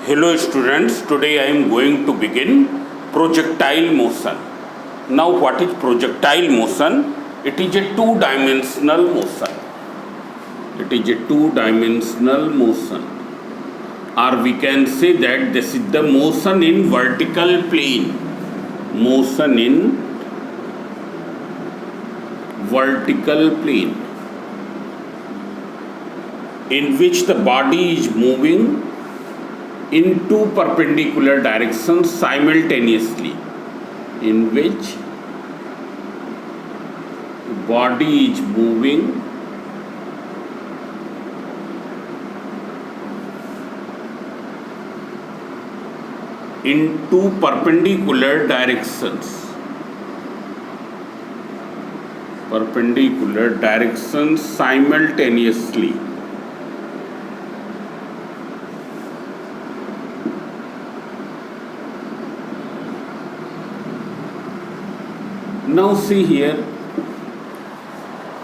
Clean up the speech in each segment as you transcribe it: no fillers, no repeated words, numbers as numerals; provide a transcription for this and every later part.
Hello students, today I am going to begin projectile motion. Now what is projectile motion? It is a two-dimensional motion. It is a two-dimensional motion. Or we can say that this is the motion in vertical plane. Motion in vertical plane, in which the body is moving in two perpendicular directions simultaneously, in which body is moving in two perpendicular directions simultaneously. Now see here,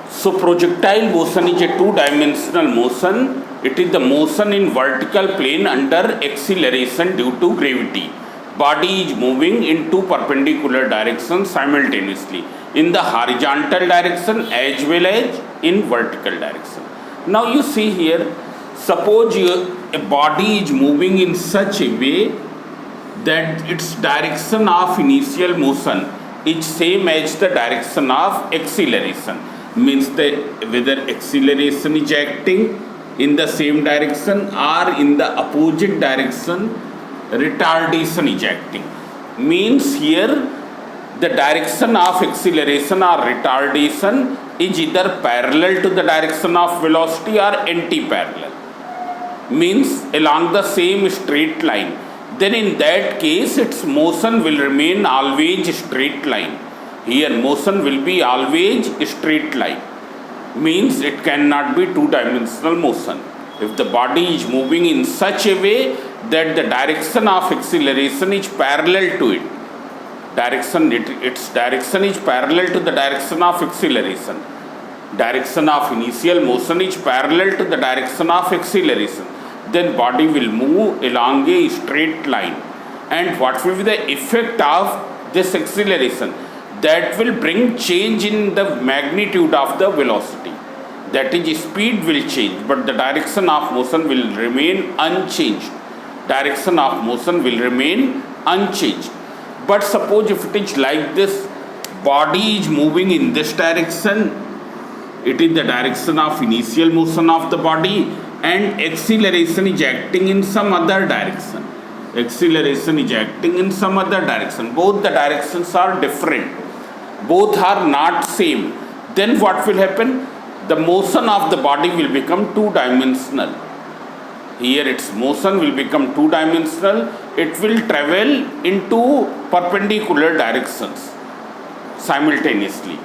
so projectile motion is a two-dimensional motion. It is the motion in vertical plane under acceleration due to gravity. Body is moving in two perpendicular directions simultaneously, in the horizontal direction as well as in vertical direction. Now you see here, suppose a body is moving in such a way that its direction of initial motion is same as the direction of acceleration. Means that whether acceleration is acting in the same direction or in the opposite direction, retardation is acting. Means here the direction of acceleration or retardation is either parallel to the direction of velocity or anti-parallel. Means along the same straight line. Then in that case its motion will remain always straight line. Here motion will be always straight line. Means it cannot be two-dimensional motion. If the body is moving in such a way that the direction of acceleration is parallel to it, its direction is parallel to the direction of acceleration. Direction of initial motion is parallel to the direction of acceleration. Then body will move along a straight line. And what will be the effect of this acceleration? That will bring change in the magnitude of the velocity. That is, speed will change, but the direction of motion will remain unchanged. Direction of motion will remain unchanged. But suppose if it is like this, body is moving in this direction, it is the direction of initial motion of the body, and acceleration is acting in some other direction. Acceleration is acting in some other direction. Both the directions are different. Both are not same. Then what will happen? The motion of the body will become two-dimensional. Here its motion will become two-dimensional. It will travel in two perpendicular directions simultaneously.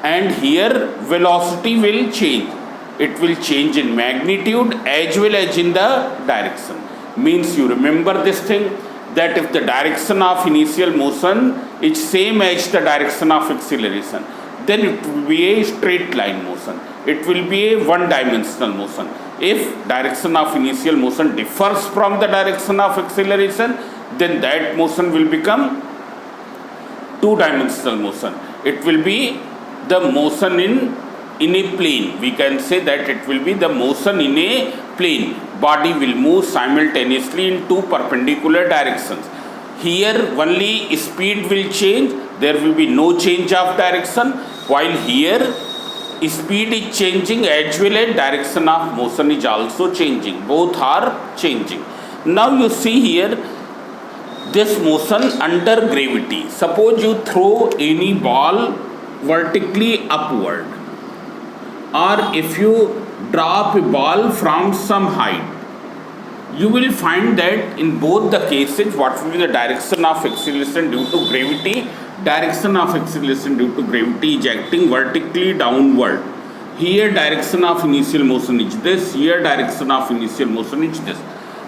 And here velocity will change. It will change in magnitude as well as in the direction. Means you remember this thing, that if the direction of initial motion is same as the direction of acceleration, then it will be a straight line motion. It will be a one-dimensional motion. If direction of initial motion differs from the direction of acceleration, then that motion will become two-dimensional motion. It will be the motion in a plane. We can say that it will be the motion in a plane. Body will move simultaneously in two perpendicular directions. Here only speed will change. There will be no change of direction. While here speed is changing as well as direction of motion is also changing. Both are changing. Now you see here this motion under gravity. Suppose you throw any ball vertically upward, or if you drop a ball from some height, you will find that in both the cases what will be the direction of acceleration due to gravity? Direction of acceleration due to gravity is acting vertically downward. Here direction of initial motion is this, here direction of initial motion is this.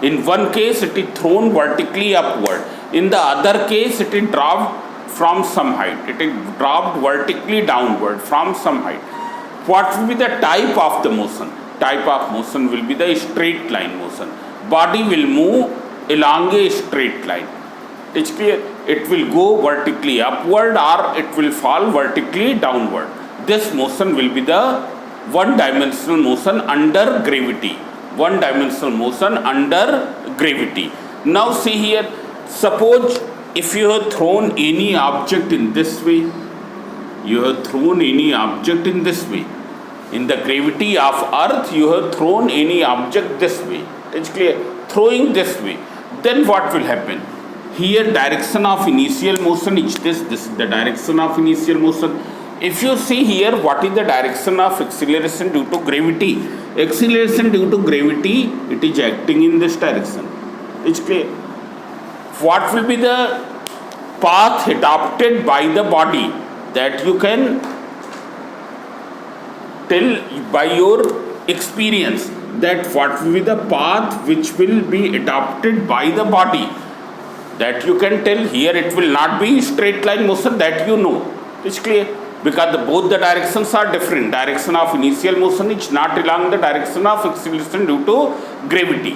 In one case it is thrown vertically upward, in the other case it is dropped from some height, it is dropped vertically downward from some height. What will be the type of the motion? Type of motion will be the straight line motion. Body will move along a straight line. It's clear? It will go vertically upward or it will fall vertically downward. This motion will be the one-dimensional motion under gravity. One-dimensional motion under gravity. Now see here, suppose if you have thrown any object in this way, you have thrown any object in this way. In the gravity of earth, you have thrown any object this way. It's clear? Throwing this way. Then what will happen? Here direction of initial motion is this is the direction of initial motion. If you see here, what is the direction of acceleration due to gravity? Acceleration due to gravity, it is acting in this direction. It's clear? What will be the path adopted by the body? That you can tell by your experience, that what will be the path which will be adopted by the body. That you can tell. Here it will not be straight line motion, that you know. It's clear? Because both the directions are different. Direction of initial motion is not along the direction of acceleration due to gravity.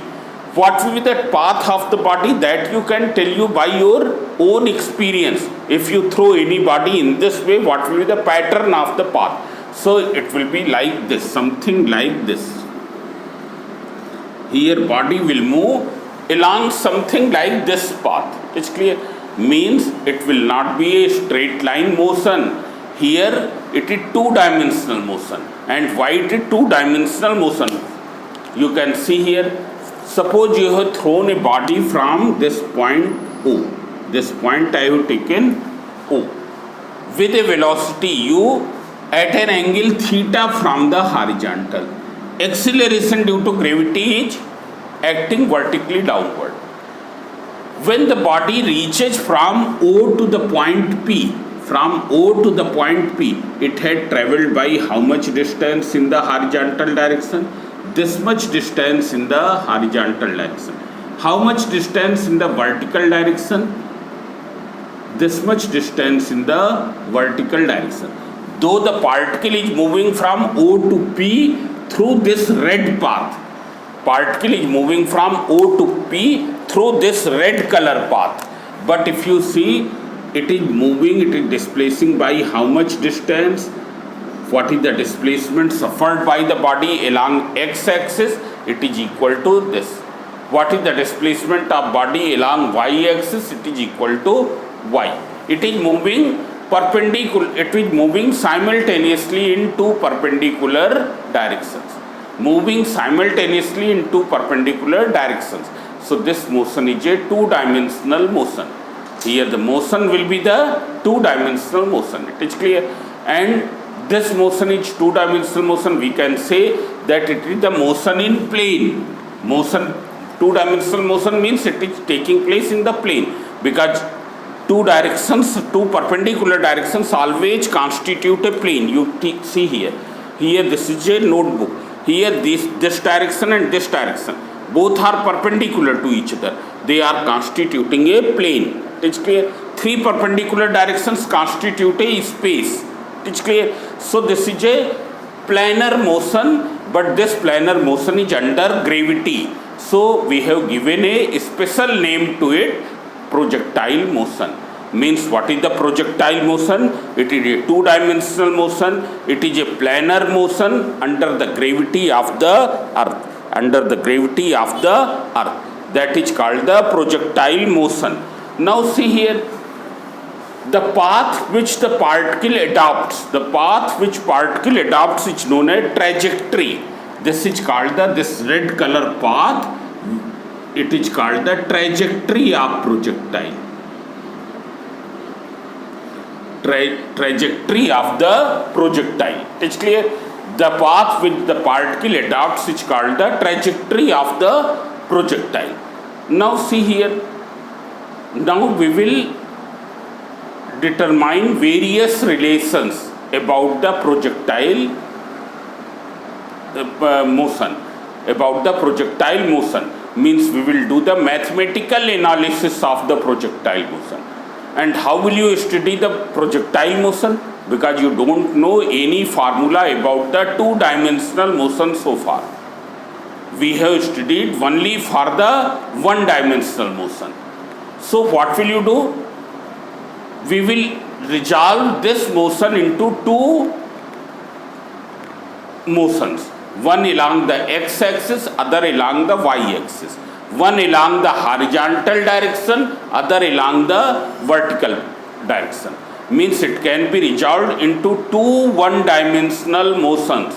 What will be the path of the body? That you can tell you by your own experience. If you throw any body in this way, what will be the pattern of the path? So it will be like this, something like this. Here body will move along something like this path. It's clear? Means it will not be a straight line motion. Here it is two-dimensional motion. And why it is two-dimensional motion? You can see here, suppose you have thrown a body from this point O. This point I have taken O. With a velocity u at an angle theta from the horizontal. Acceleration due to gravity is acting vertically downward. When the body reaches from O to the point P, from O to the point P, it had travelled by how much distance in the horizontal direction? This much distance in the horizontal direction. How much distance in the vertical direction? This much distance in the vertical direction. Though the particle is moving from O to P through this red path, particle is moving from O to P through this red color path. But if you see, it is moving, it is displacing by how much distance? What is the displacement suffered by the body along x-axis? It is equal to this. What is the displacement of body along y-axis? It is equal to y. It is moving perpendicular, it is moving simultaneously in two perpendicular directions. Moving simultaneously in two perpendicular directions. So this motion is a two-dimensional motion. Here the motion will be the two-dimensional motion. It is clear? And this motion is two-dimensional motion. We can say that it is the motion in plane. Motion, two-dimensional motion means it is taking place in the plane, because two directions, two perpendicular directions always constitute a plane. You see here. Here this is a notebook. Here this direction and this direction, both are perpendicular to each other. They are constituting a plane. It's clear? Three perpendicular directions constitute a space. It's clear? So this is a planar motion, but this planar motion is under gravity. So we have given a special name to it, projectile motion. Means what is the projectile motion? It is a two-dimensional motion. It is a planar motion under the gravity of the earth. Under the gravity of the earth. That is called the projectile motion. Now see here, the path which the particle adopts, is known as trajectory. This is called this red color path, it is called the trajectory of projectile. Trajectory of the projectile. It's clear? The path which the particle adopts is called the trajectory of the projectile. Now see here, now we will determine various relations about the projectile motion. About the projectile motion means we will do the mathematical analysis of the projectile motion. And how will you study the projectile motion? Because you don't know any formula about the two-dimensional motion so far. we have studied only for the one dimensional motion. So what will you do? We will resolve this motion into two motions, one along the x-axis, other along the y-axis. One along the horizontal direction, other along the vertical direction. Means it can be resolved into two one-dimensional motions.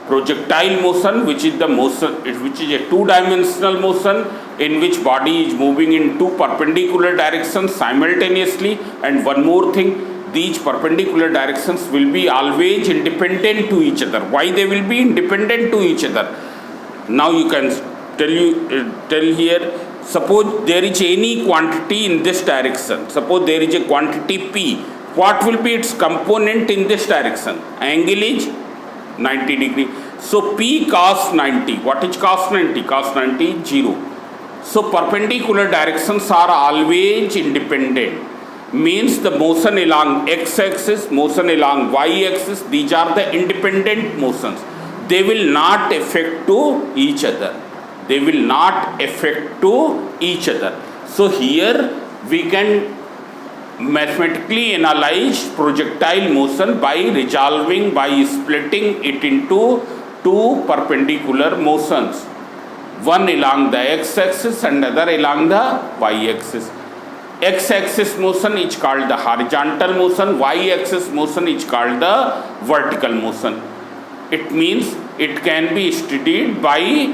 Projectile motion, which is a two-dimensional motion in which body is moving in two perpendicular directions simultaneously. And one more thing, these perpendicular directions will be always independent to each other. Why they will be independent to each other? Now you can tell here, suppose there is any quantity in this direction. Suppose there is a quantity P. What will be its component in this direction? Angle is 90 degree. So P cos 90. What is cos 90? Cos 90 is 0. So perpendicular directions are always independent. Means the motion along x-axis, motion along y-axis, these are the independent motions. They will not affect to each other. They will not affect to each other. So here we can mathematically analyze projectile motion by splitting it into two perpendicular motions, one along the x-axis and other along the y-axis. X-axis motion is called the horizontal motion, y-axis motion is called the vertical motion. It means it can be studied by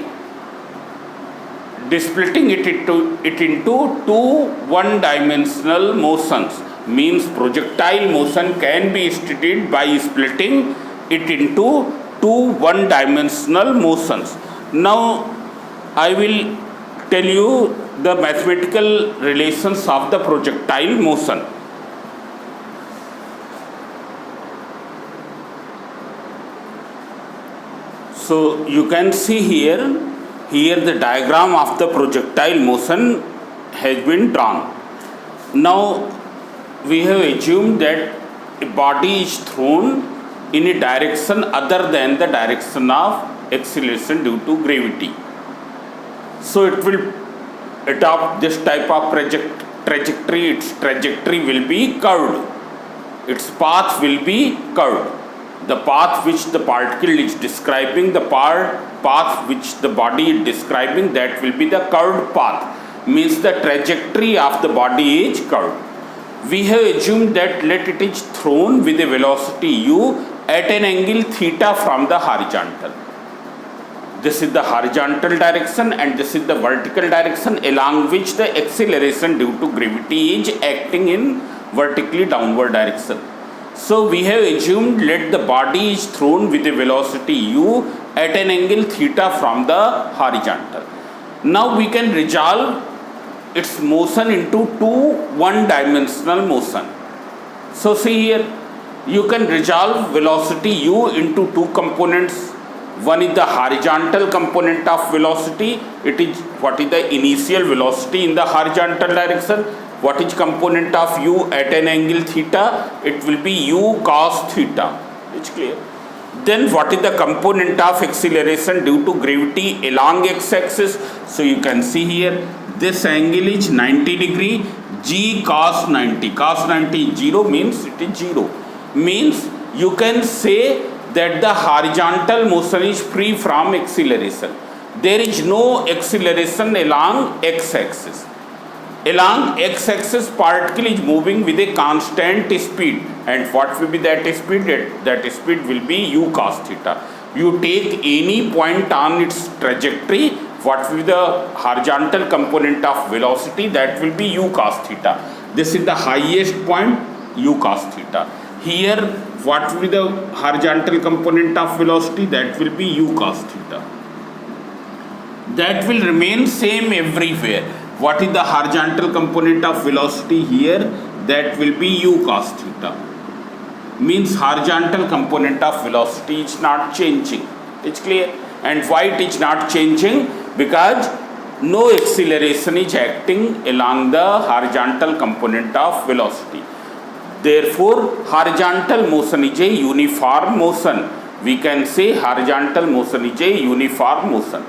splitting it into two one-dimensional motions. Means projectile motion can be studied by splitting it into two one-dimensional motions. Now I will tell you the mathematical relations of the projectile motion. So you can see here the diagram of the projectile motion has been drawn. Now we have assumed that a body is thrown in a direction other than the direction of acceleration due to gravity. So it will adopt this type of trajectory. Its trajectory will be curved. Its path will be curved. The path which the particle is describing, the path which the body is describing, that will be the curved path. Means the trajectory of the body is curved. We have assumed that it is thrown with a velocity u at an angle theta from the horizontal. This is the horizontal direction and this is the vertical direction along which the acceleration due to gravity is acting in vertically downward direction. So we have assumed let the body is thrown with a velocity u at an angle theta from the horizontal. Now we can resolve its motion into two one-dimensional motion. So see here, you can resolve velocity u into two components. One is the horizontal component of velocity. It is what is the initial velocity in the horizontal direction. What is component of u at an angle theta? It will be u cos theta. It's clear. Then what is the component of acceleration due to gravity along x-axis? So you can see here this angle is 90 degree, g cos 90. Cos 90 is 0 means it is 0. Means you can say that the horizontal motion is free from acceleration. There is no acceleration along x-axis. Along x-axis, particle is moving with a constant speed. And what will be that speed? That speed will be u cos theta. You take any point on its trajectory, what will be the horizontal component of velocity? That will be u cos theta. This is the highest point, u cos theta. Here, what will be the horizontal component of velocity? That will be u cos theta. That will remain same everywhere. What is the horizontal component of velocity here? That will be u cos theta. Means horizontal component of velocity is not changing. It's clear. And why it is not changing? Because no acceleration is acting along the horizontal component of velocity. Therefore, horizontal motion is a uniform motion. We can say horizontal motion is a uniform motion.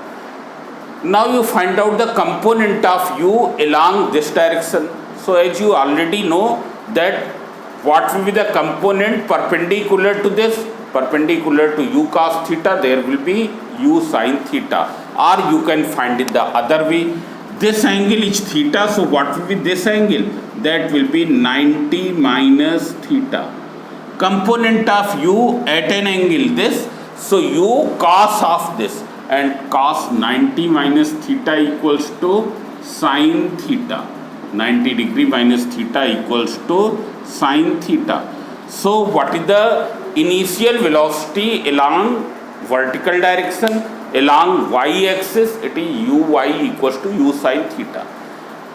Now you find out the component of u along this direction. So as you already know that what will be the component perpendicular to this, perpendicular to u cos theta, there will be u sin theta, or you can find it the other way. This angle is theta, so what will be this angle? That will be 90 minus theta. Component of u at an angle this, so u cos of this, and cos 90 minus theta equals to sin theta. 90 degree minus theta equals to sin theta. So what is the initial velocity along vertical direction? Along y axis it is uy equals to u sin theta.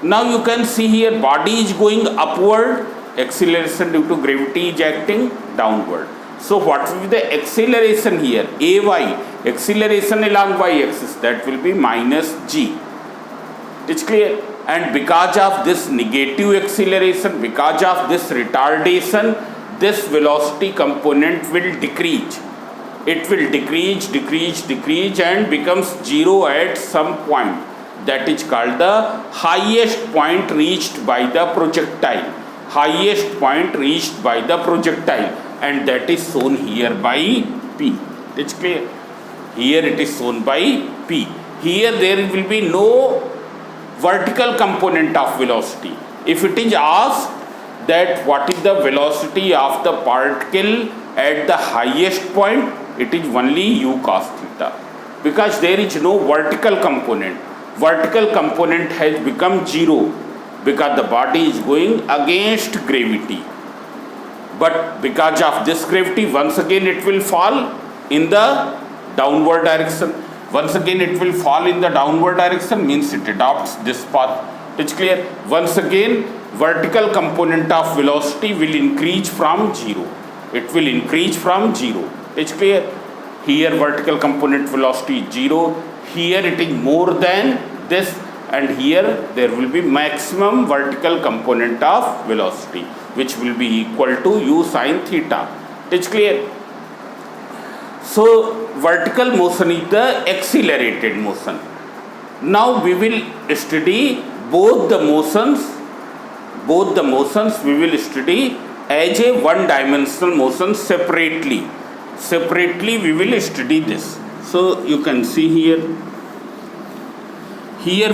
Now you can see here body is going upward, acceleration due to gravity is acting downward. So what will be the acceleration here? Ay, acceleration along y axis, that will be minus g. It's clear? And because of this negative acceleration, because of this retardation, this velocity component will decrease. It will decrease and becomes zero at some point. That is called the highest point reached by the projectile. Highest point reached by the projectile, and that is shown here by P. It's clear? Here it is shown by P. Here there will be no vertical component of velocity. If it is asked that what is the velocity of the particle at the highest point, it is only u cos theta, because there is no vertical component. Vertical component has become zero because the body is going against gravity. But because of this gravity, once again it will fall in the downward direction. Once again it will fall in the downward direction, means it adopts this path. It's clear? Once again vertical component of velocity will increase from zero. It will increase from zero. It's clear? Here vertical component velocity is zero. Here it is more than this, and here there will be maximum vertical component of velocity, which will be equal to u sin theta. It's clear? So vertical motion is the accelerated motion. Now we will study both the motions we will study as a one dimensional motion separately. Separately we will study this. So you can see here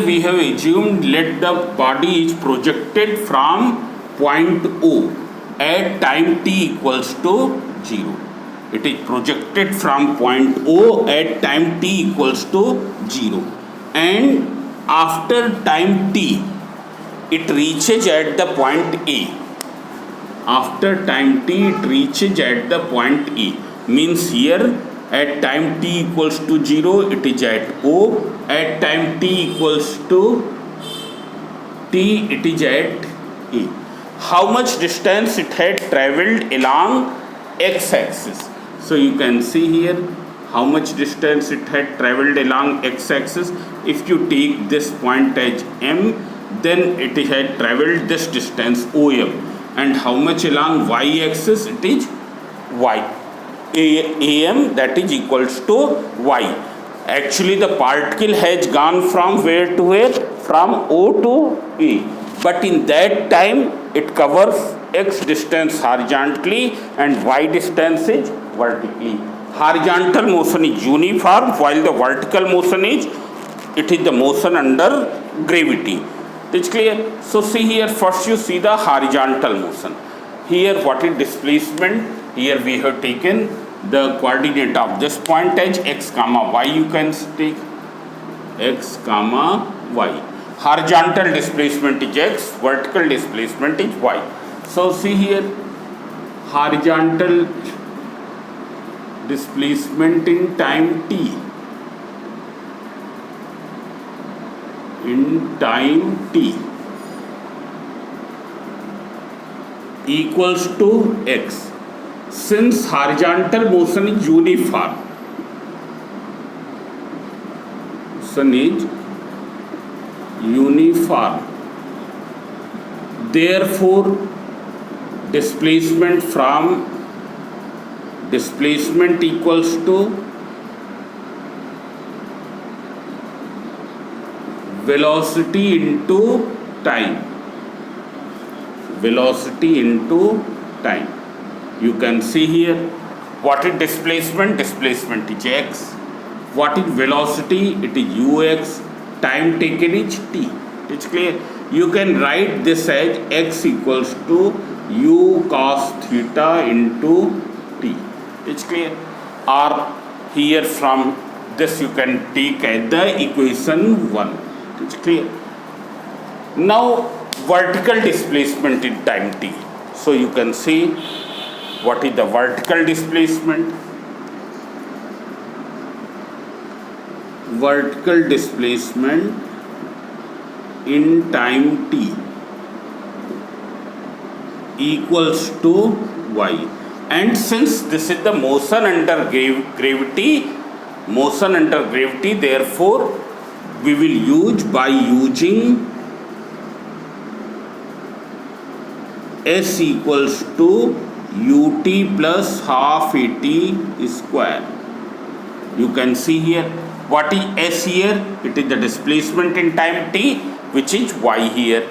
we have assumed let the body is projected from point O at time t equals to 0. It is projected from point O at time t equals to 0, and after time t it reaches at the point A. After time t it reaches at the point A, means here at time t equals to 0 it is at O, at time t equals to t it is at A. How much distance it had travelled along x-axis? So you can see here how much distance it had travelled along x-axis. If you take this point as M, then it had travelled this distance OM. And how much along y-axis? It is y. AM, that is equals to y. Actually the particle has gone from where to where? From O to A. But in that time it covers x distance horizontally and y distance is vertically. Horizontal motion is uniform, while the vertical motion is the motion under gravity. It's clear? So see here, first you see the horizontal motion. Here what is displacement? Here we have taken the coordinate of this point as x comma y. You can take x comma y. Horizontal displacement is x, vertical displacement is y. So see here, horizontal displacement in time t. In time t equals to x. Since horizontal motion is uniform, therefore displacement equals to velocity into time. Velocity into time. You can see here, what is displacement? Displacement is x. What is velocity? It is ux. Time taken is t. It's clear. You can write this as x equals to u cos theta into t. It's clear. Or here from this you can take as the equation 1. It's clear. Now vertical displacement in time t. So you can see what is the vertical displacement. Vertical displacement in time t equals to y. And since this is the motion under gravity, therefore we will use by using s equals to ut plus half at square. You can see here, what is s here? It is the displacement in time t, which is y here.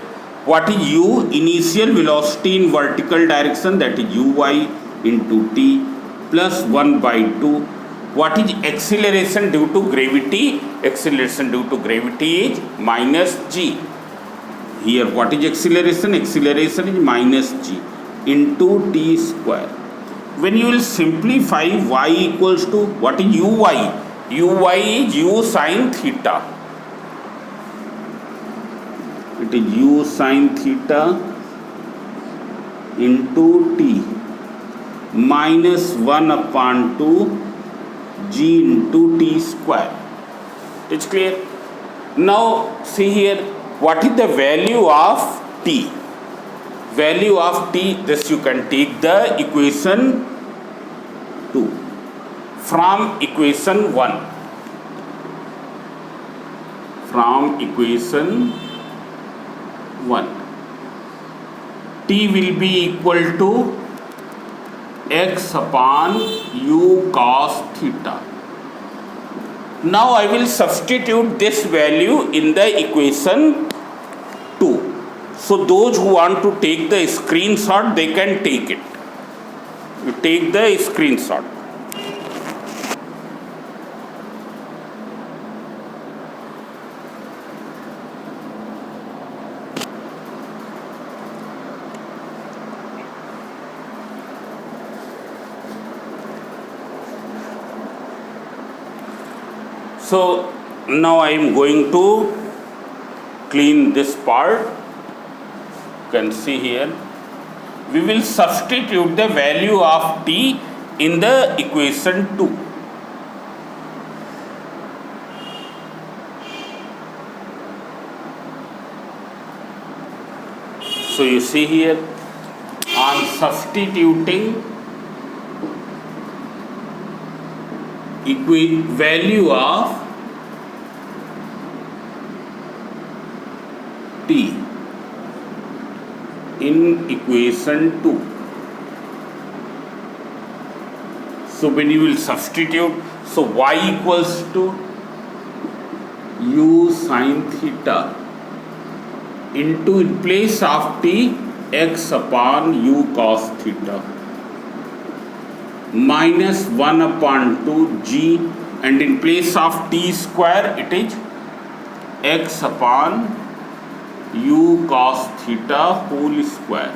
What is u? Initial velocity in vertical direction, that is uy into t plus 1 by 2. What is acceleration due to gravity? Acceleration due to gravity is minus g. Here what is acceleration? Acceleration is minus g into t square. When you will simplify, y equals to, what is uy? Uy is u sin theta. It is u sin theta into t minus 1 upon 2 g into t square. It's clear. Now see here, what is the value of t? Value of t, this you can take the equation 2 from equation 1. From equation 1, t will be equal to x upon u cos theta. Now I will substitute this value in the equation 2. So those who want to take the screenshot, they can take it. You take the screenshot. So now I am going to clean this part. You can see here, we will substitute the value of t in the equation 2. So you see here, on substituting value of t in equation 2. So when you will substitute, so y equals to u sin theta into, in place of t, x upon u cos theta minus 1 upon 2 g, and in place of t square it is x upon u cos theta whole square.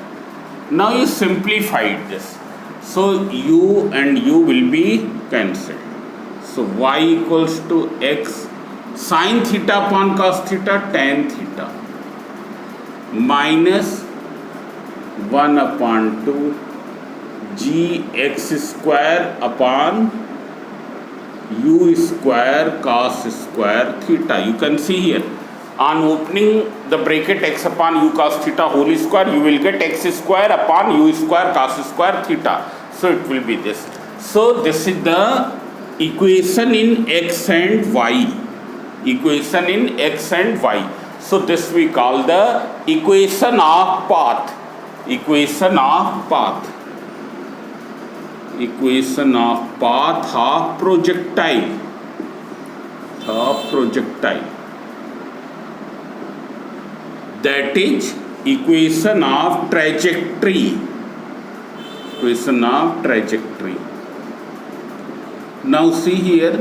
Now you simplified this, so u and u will be cancelled. So y equals to x sin theta upon cos theta tan theta minus 1 upon 2 g x square upon u square cos square theta. You can see here, on opening the bracket x upon u cos theta whole square, you will get x square upon u square cos square theta. So it will be this. So this is the equation in x and y. Equation in x and y. So this we call the equation of path. Equation of path. Equation of path of projectile. Of projectile. that is equation of trajectory. Equation of trajectory. Now see here,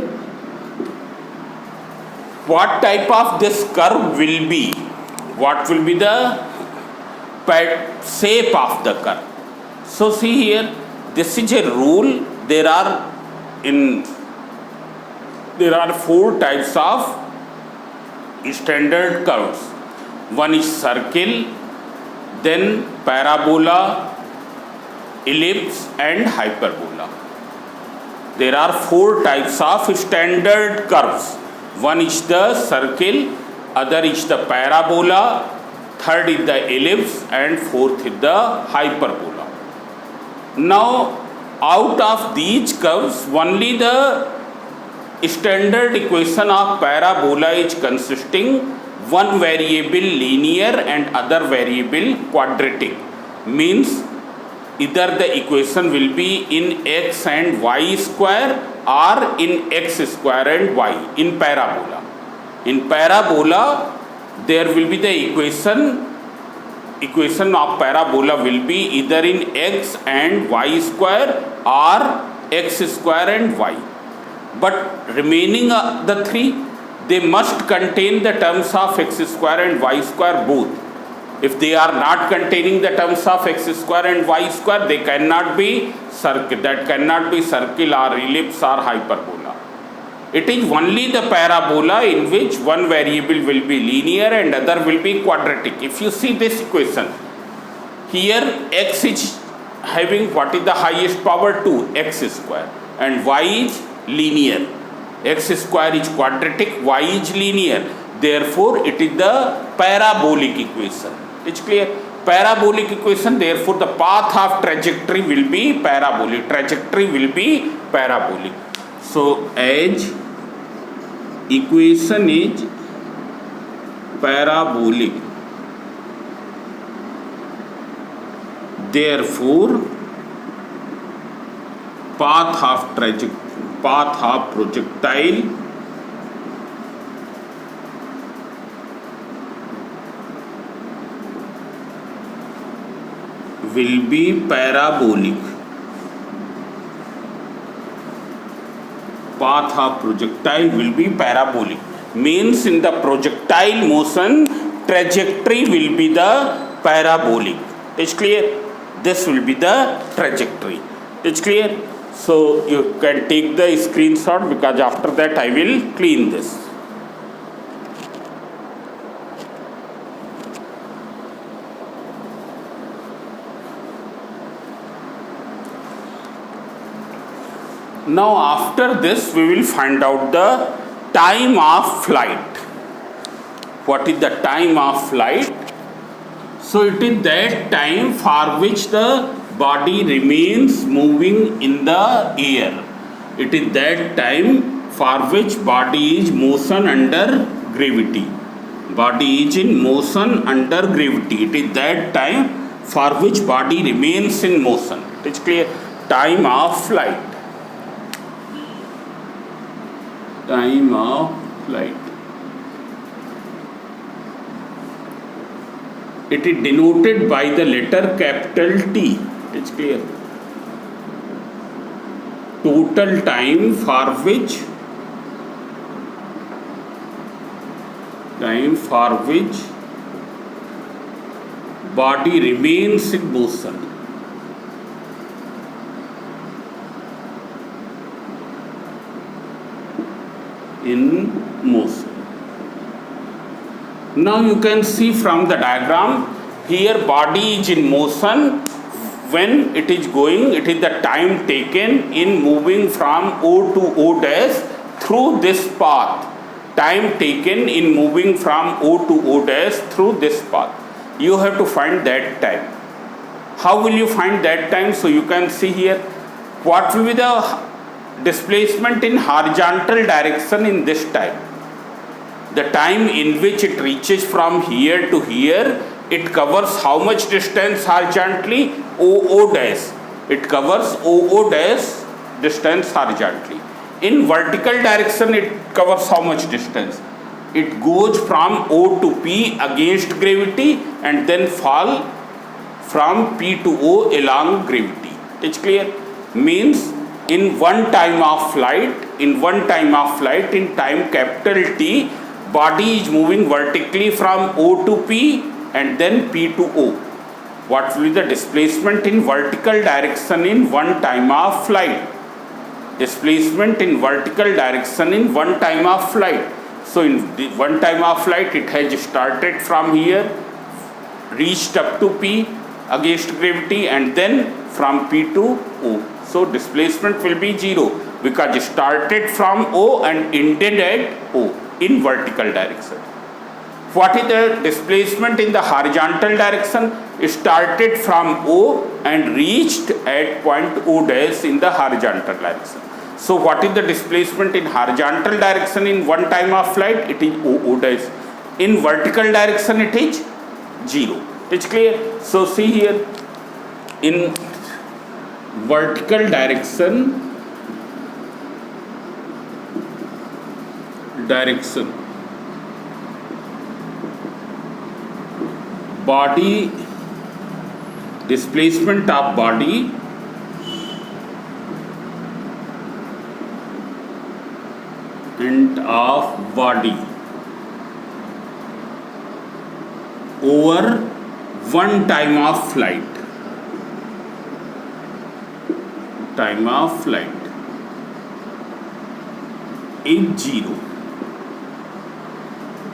what type of this curve will be? What will be the shape of the curve? So see here, this is a rule. There are four types of standard curves. One is circle, then parabola, ellipse and hyperbola. There are four types of standard curves. One is the circle, other is the parabola, third is the ellipse and fourth is the hyperbola. Now out of these curves, only the standard equation of parabola is consisting one variable linear and other variable quadratic. Means either the equation will be in x and y square or in x square and y in parabola. In parabola, there will be the equation of parabola will be either in x and y square or x square and y. But remaining the three, they must contain the terms of x square and y square both. If they are not containing the terms of x square and y square, they cannot be circle. That cannot be circle or ellipse or hyperbola. It is only the parabola in which one variable will be linear and other will be quadratic. If you see this equation, here x is having what is the highest power? 2, x square, and y is linear. X square is quadratic, y is linear. Therefore, it is the parabolic equation. It's clear? Parabolic equation, therefore the path of trajectory will be parabolic. Trajectory will be parabolic. So, as equation is parabolic, therefore path of projectile will be parabolic. Path of projectile will be parabolic. Means in the projectile motion, trajectory will be the parabolic. It's clear? This will be the trajectory. It's clear? So you can take the screenshot, because after that I will clean this. Now after this we will find out the time of flight. What is the time of flight? So it is that time for which the body remains moving in the air. It is that time for which body is motion under gravity. Body is in motion under gravity. It is that time for which body remains in motion. It is clear? Time of flight. Time of flight. It is denoted by the letter capital T. It's clear. Total time for which body remains in motion. Now you can see from the diagram, here body is in motion. When it is going, it is the time taken in moving from O to O dash through this path. Time taken in moving from O to O dash through this path. You have to find that time. How will you find that time? So you can see here, what will be the displacement in horizontal direction in this time? The time in which it reaches from here to here, it covers how much distance horizontally? OO dash. It covers OO dash distance horizontally. In vertical direction, it covers how much distance? it goes from O to P against gravity and then fall from P to O along gravity. It's clear? Means in one time of flight, in time capital T, body is moving vertically from O to P and then P to O. What will be the displacement in vertical direction in one time of flight? Displacement in vertical direction in one time of flight. So in the one time of flight, it has started from here, reached up to P against gravity and then from P to O. So displacement will be 0 because it started from O and ended at O in vertical direction. What is the displacement in the horizontal direction? It started from O and reached at point O dash in the horizontal direction. So what is the displacement in horizontal direction in one time of flight? It is O dash. In vertical direction it is 0. It's clear? So see here, in vertical direction body, displacement of body and of body over one time of flight is 0.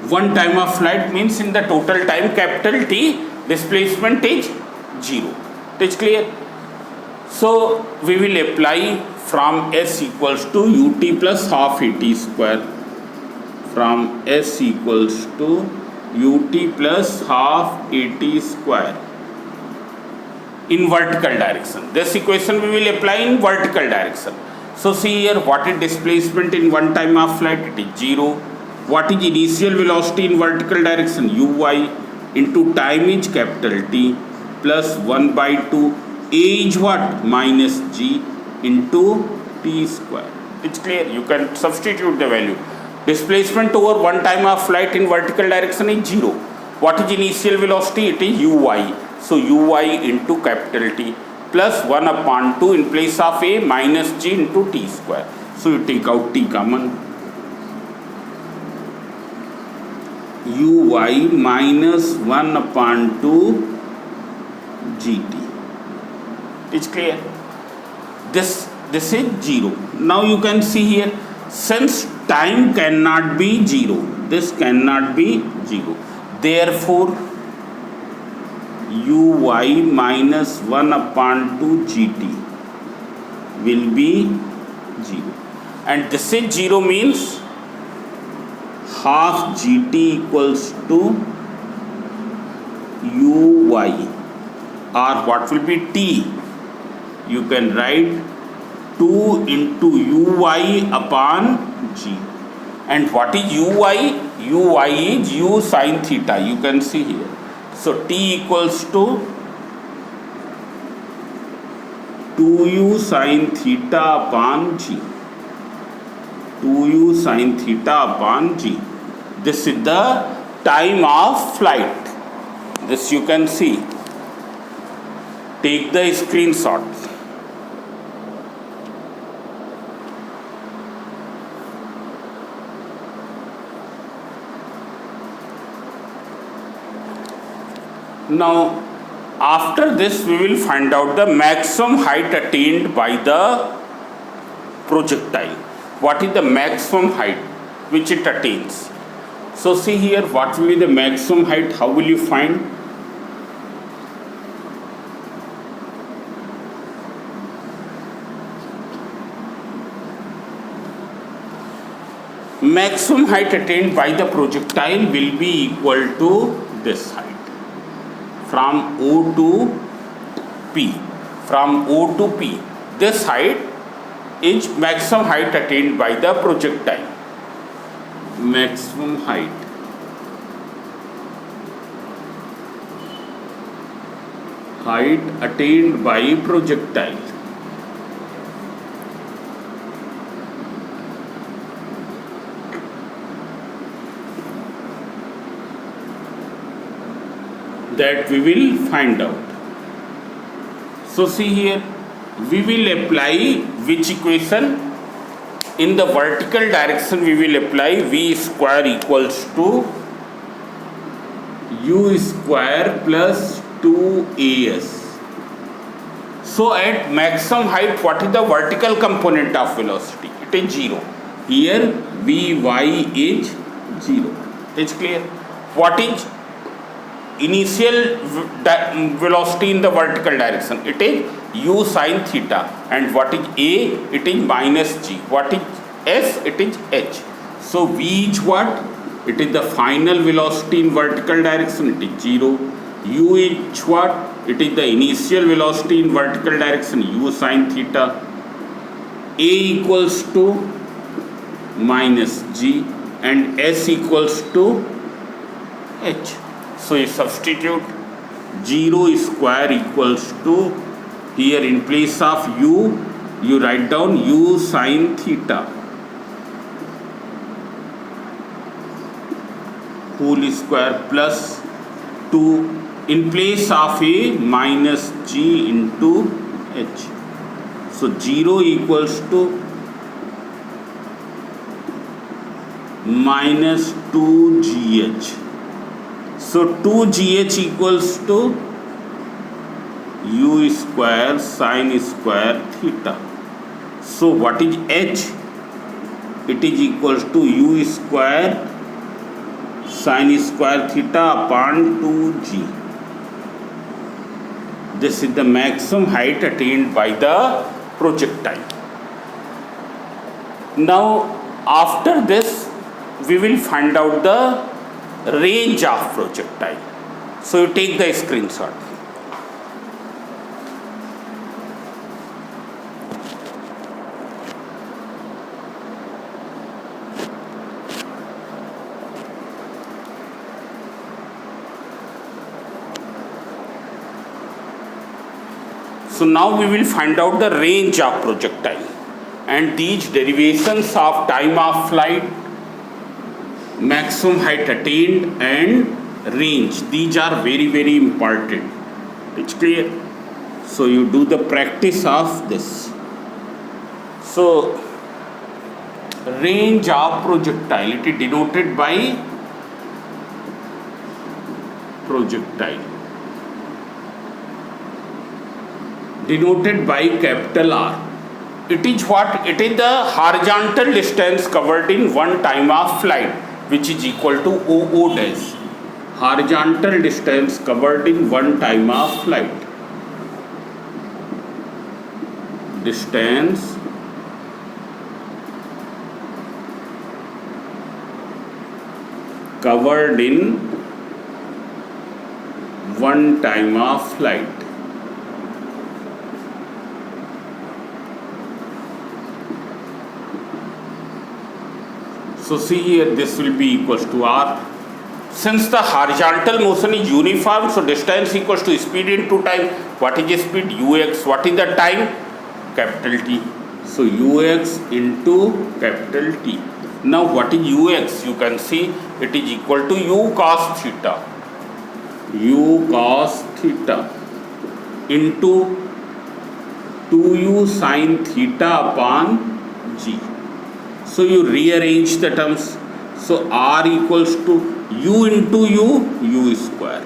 One time of flight means in the total time capital T, displacement is 0. It's clear? So we will apply from S equals to ut plus half at square, from S equals to ut plus half at square in vertical direction. This equation we will apply in vertical direction. So see here, what is displacement in one time of flight? It is 0. What is initial velocity in vertical direction? Uy into time is capital T plus 1 by 2. A is what? Minus g into t square. It's clear? You can substitute the value. Displacement over one time of flight in vertical direction is 0. What is initial velocity? It is uy. So uy into capital T plus 1 upon 2 in place of a minus g into t square. So you take out t common. Uy minus 1 upon 2 gt. It's clear? This is 0. Now you can see here, since time cannot be 0, this cannot be 0. Therefore, uy minus 1 upon 2 gt will be 0. And this is 0 means half gt equals to uy, or what will be t? You can write 2 into uy upon g. And what is uy? Uy is u sin theta. You can see here. So t equals to 2u sin theta upon g. 2u sin theta upon g. This is the time of flight. This you can see. Take the screenshot. Now, after this, we will find out the maximum height attained by the projectile. What is the maximum height which it attains? So, see here, what will be the maximum height? How will you find? Maximum height attained by the projectile will be equal to this height. From O to P, from O to P, this height is maximum height attained by the projectile. Maximum height attained by projectile. that we will find out. So see here, we will apply which equation? In the vertical direction we will apply v square equals to u square plus 2as. So at maximum height, what is the vertical component of velocity? It is 0. Here Vy is 0. It's clear. What is initial velocity in the vertical direction? It is u sin theta. And what is a? It is minus g. What is s? It is h. So v is what? It is the final velocity in vertical direction. It is 0. U is what? It is the initial velocity in vertical direction, u sin theta. A equals to minus g and s equals to h. So you substitute 0 square equals to, here in place of u, you write down u sin theta whole square plus 2 in place of a minus g into h. So 0 equals to minus 2gh. So 2gh equals to u square sin square theta. So what is h? It is equals to u square sin square theta upon 2g. This is the maximum height attained by the projectile. Now after this we will find out the range of projectile. So you take the screenshot. So now we will find out the range of projectile, and these derivations of time of flight, maximum height attained and range, these are very, very important. It's clear? So you do the practice of this. So range of projectile, it is denoted by projectile, denoted by capital R. It is what? It is the horizontal distance covered in one time of flight, which is equal to OO dash. Horizontal distance covered in one time of flight. Distance covered in one time of flight. So see here, this will be equals to R. Since the horizontal motion is uniform, so distance equals to speed into time. What is the speed? Ux. What is the time? Capital T. So Ux into capital T. Now what is Ux? You can see it is equal to U cos theta. U cos theta into 2U sin theta upon G. So you rearrange the terms. So R equals to U into U, U square,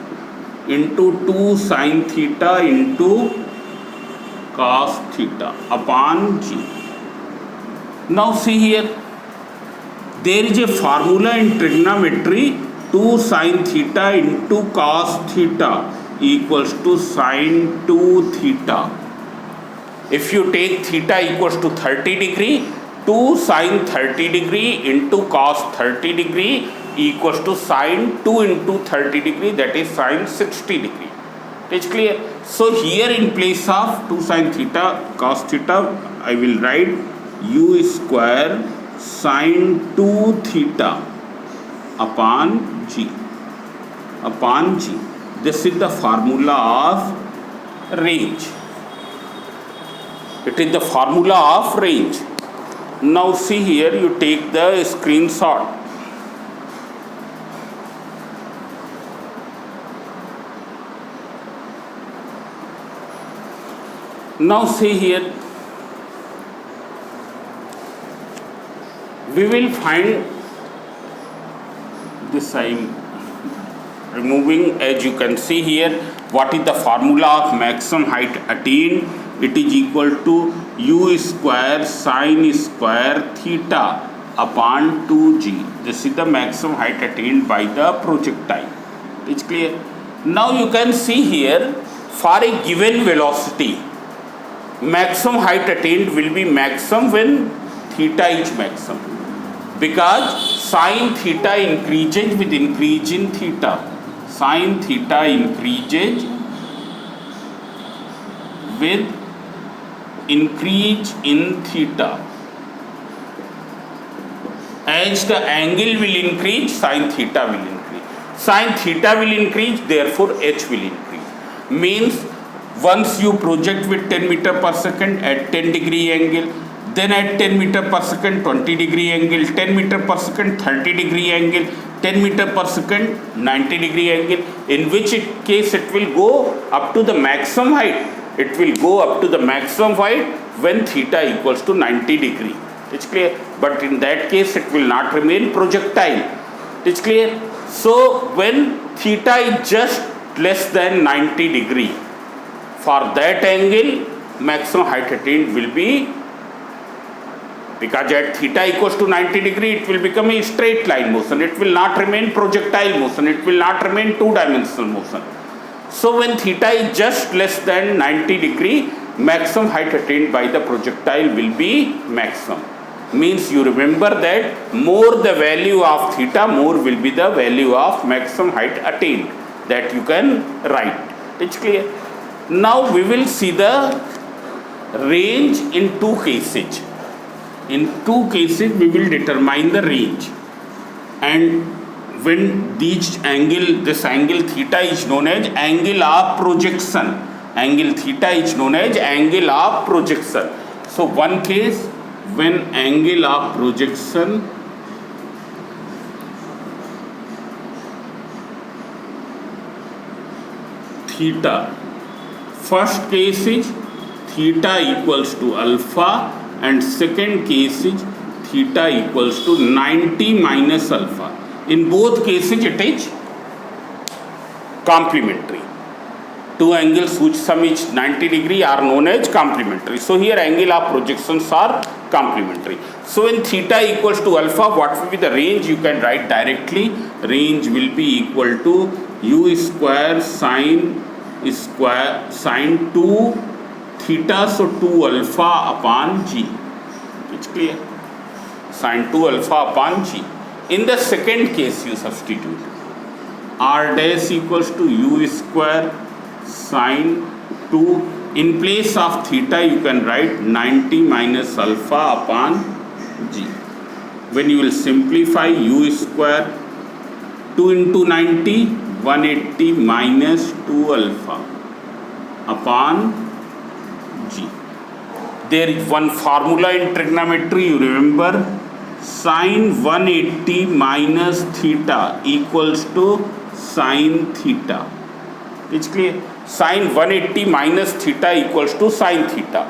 into 2 sin theta into cos theta upon G. Now see here, there is a formula in trigonometry, 2 sin theta into cos theta equals to sin 2 theta. If you take theta equals to 30 degree, 2 sin 30 degree into cos 30 degree equals to sin 2 into 30 degree, that is sin 60 degree. It's clear? So here in place of 2 sin theta cos theta, I will write U square sin 2 theta upon G. Upon G. This is the formula of range. It is the formula of range. Now see here, you take the screenshot. Now see here, we will find this. I am removing, as you can see here, what is the formula of maximum height attained. It is equal to u square sin square theta upon 2g. This is the maximum height attained by the projectile. It's clear. Now you can see here, for a given velocity, maximum height attained will be maximum when theta is maximum, because sin theta increases with increase in theta. Sin theta increases with increase in theta. As the angle will increase, sin theta will increase. Sin theta will increase, therefore h will increase. Means once you project with 10 meter per second at 10 degree angle, then at 10 meter per second 20 degree angle, 10 meter per second 30 degree angle, 10 meter per second 90 degree angle, in which case it will go up to the maximum height. It will go up to the maximum height when theta equals to 90 degree. It's clear. But in that case it will not remain projectile. It's clear. So when theta is just less than 90 degree, for that angle maximum height attained will be, because at theta equals to 90 degree it will become a straight line motion. It will not remain projectile motion. It will not remain two-dimensional motion. So when theta is just less than 90 degree, maximum height attained by the projectile will be maximum. Means you remember that more the value of theta, more will be the value of maximum height attained. That you can write. It's clear. Now we will see the range in two cases. In two cases we will determine the range, and when this angle theta is known as angle of projection. Angle theta is known as angle of projection. So one case, when angle of projection theta, first case is theta equals to alpha, and second case is theta equals to 90 minus alpha. In both cases it is complementary. Two angles whose sum is 90 degree are known as complementary. So here angle of projections are complementary. So when theta equals to alpha, what will be the range? You can write directly. Range will be equal to u square sin 2 theta, so 2 alpha upon g. It's clear. Sin 2 alpha upon g. In the second case you substitute r dash equals to u square sin 2. In place of theta you can write 90 minus alpha upon g. When you will simplify, u square 2 into 90, 180 minus 2 alpha upon g. There is one formula in trigonometry, you remember, sin 180 minus theta equals to sin theta. It's clear. Sin 180 minus theta equals to sin theta.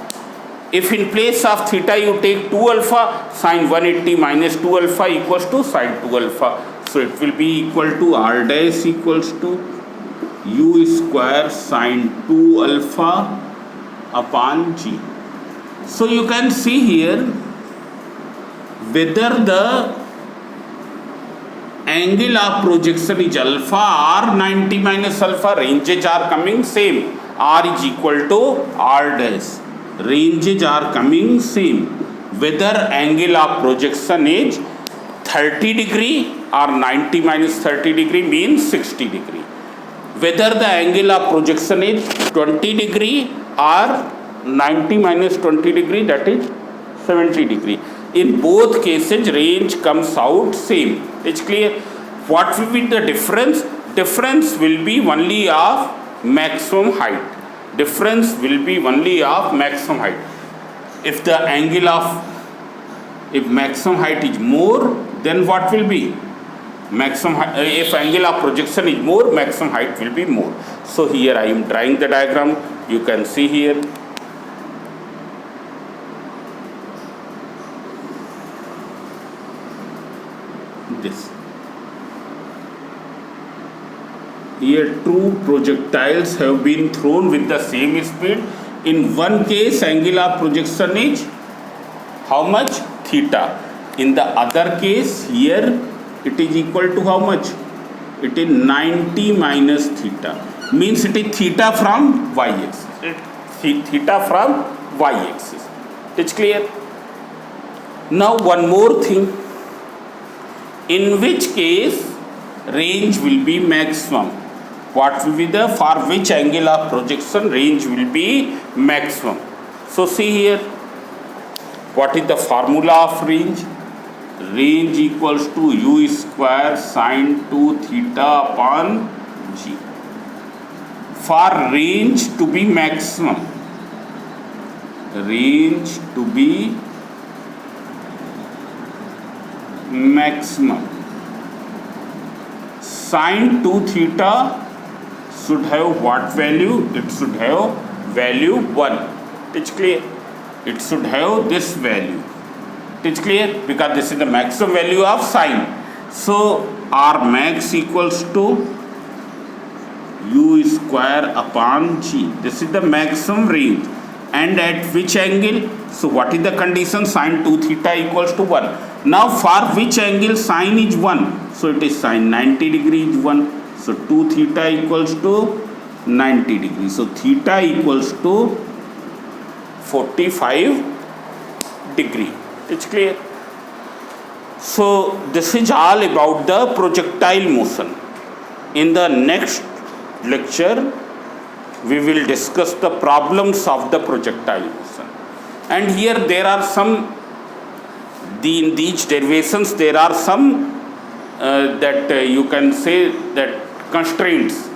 If in place of theta you take 2 alpha, sin 180 minus 2 alpha equals to sin 2 alpha. So it will be equal to r dash equals to u square sin 2 alpha upon g. So you can see here whether the angle of projection is alpha or 90 minus alpha, ranges are coming same. R is equal to r dash. Ranges are coming same. Whether angle of projection is 30 degree or 90 minus 30 degree means 60 degree. Whether the angle of projection is 20 degree or 90 minus 20 degree, that is 70 degree. In both cases range comes out same. It's clear. What will be the difference? Difference will be only of maximum height. Difference will be only of maximum height. If the angle of, if maximum height is more, then what will be? Maximum height, if angle of projection is more, maximum height will be more. So here I am drawing the diagram. You can see here. here two projectiles have been thrown with the same speed. In one case, angle of projection is how much? Theta. In the other case, here it is equal to how much? It is 90 minus theta. Means it is theta from y-axis. Theta from y-axis. It's clear? Now one more thing. In which case range will be maximum? What will be the, for which angle of projection range will be maximum? So see here, what is the formula of range? Range equals to u square sine 2 theta upon g. For range to be maximum, range to be maximum, sine 2 theta should have what value? It should have value 1. It's clear? It should have this value. It's clear? Because this is the maximum value of sine. So R max equals to u square upon g. This is the maximum range. And at which angle? So what is the condition? Sine 2 theta equals to 1. Now for which angle sine is 1? So it is sine 90 degree is 1. So 2 theta equals to 90 degrees. So theta equals to 45 degree. It's clear? So this is all about the projectile motion. In the next lecture, we will discuss the problems of the projectile motion. And here there are some, in these derivations there are some you can say that constraints.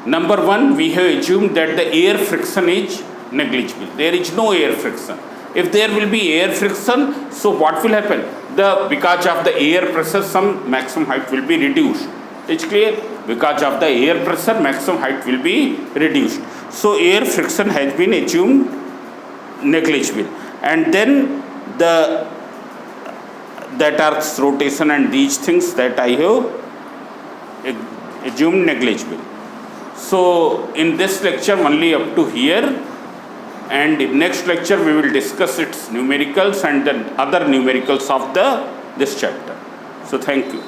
Number one, we have assumed that the air friction is negligible. There is no air friction. If there will be air friction, so what will happen? Because of the air pressure, some maximum height will be reduced. It's clear? Because of the air pressure, maximum height will be reduced. So air friction has been assumed negligible. And then the Earth's rotation and these things that I have assumed negligible. So in this lecture only up to here, and in next lecture we will discuss its numericals and the other numericals of this chapter. So thank you.